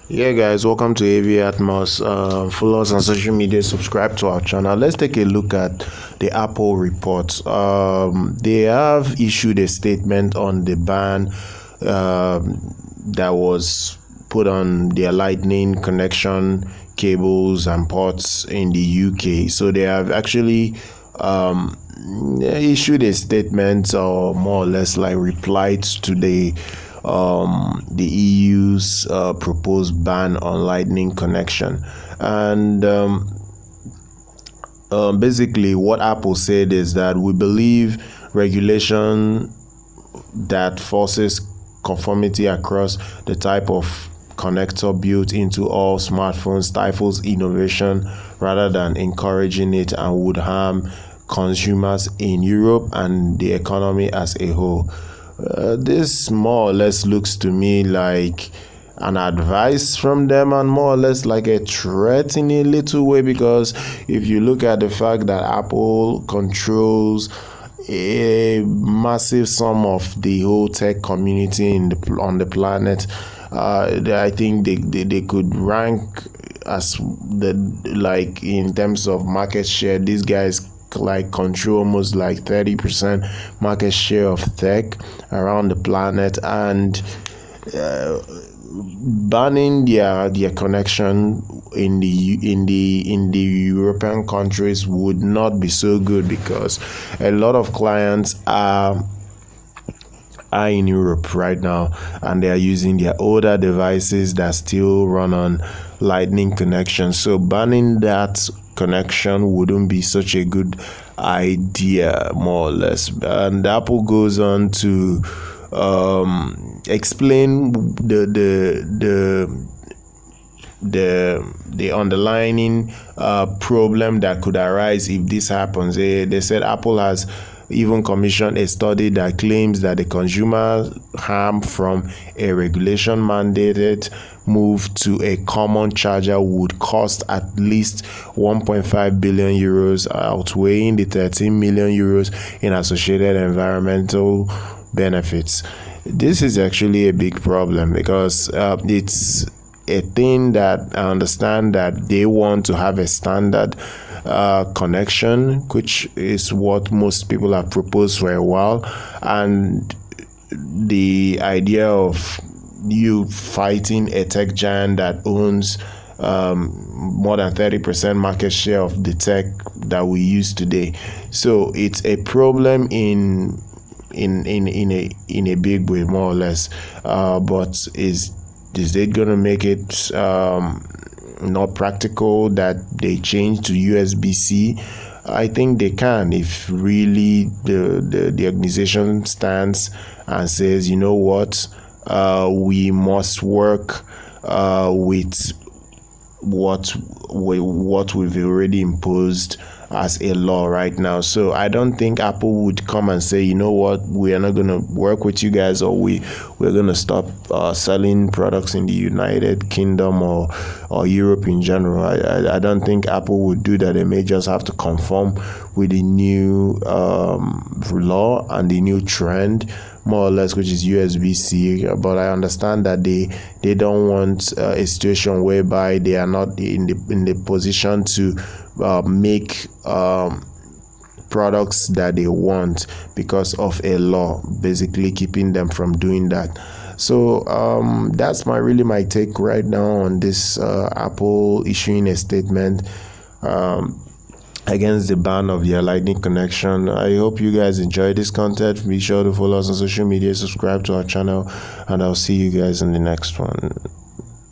Yeah, guys, welcome to AV Atmos. Follow us on social media, subscribe to our channel. Let's take a look at the Apple report. They have issued a statement on the ban that was put on their lightning connection cables and ports in the UK. So they have actually issued a statement, or more or less like replied to the EU's proposed ban on lightning connection. And basically what Apple said is that we believe regulation that forces conformity across the type of connector built into all smartphones stifles innovation rather than encouraging it, and would harm consumers in Europe and the economy as a whole. This more or less looks to me like an advice from them, and more or less like a threat in a little way, because if you look at the fact that Apple controls a massive sum of the whole tech community on the planet, I think they could rank as like in terms of market share. These guys like control almost like 30% market share of tech around the planet, and banning their connection in the European countries would not be so good, because a lot of clients are in Europe right now, and they are using their older devices that still run on lightning connection. So banning that connection wouldn't be such a good idea, more or less. And Apple goes on to explain the underlying problem that could arise if this happens. They said Apple has even commissioned a study that claims that the consumer harm from a regulation mandated move to a common charger would cost at least 1.5 billion euros, outweighing the 13 million euros in associated environmental benefits. This is actually a big problem, because it's a thing that I understand that they want to have a standard connection, which is what most people have proposed for a while, and the idea of you fighting a tech giant that owns more than 30% market share of the tech that we use today. So it's a problem in a big way, more or less. But is it gonna make it not practical that they change to USB-C? I think they can, if really the organization stands and says, you know what, we must work with what we've already imposed as a law right now. So I don't think Apple would come and say, you know what, we are not going to work with you guys, or we're going to stop selling products in the United Kingdom or Europe in general. I don't think Apple would do that. They may just have to conform with the new law and the new trend, more or less, which is USB-C. But I understand that they don't want a situation whereby they are not in the position to make products that they want because of a law basically keeping them from doing that. So that's my take right now on this Apple issuing a statement against the ban of their lightning connection. I hope you guys enjoy this content. Be sure to follow us on social media, subscribe to our channel, and I'll see you guys in the next one.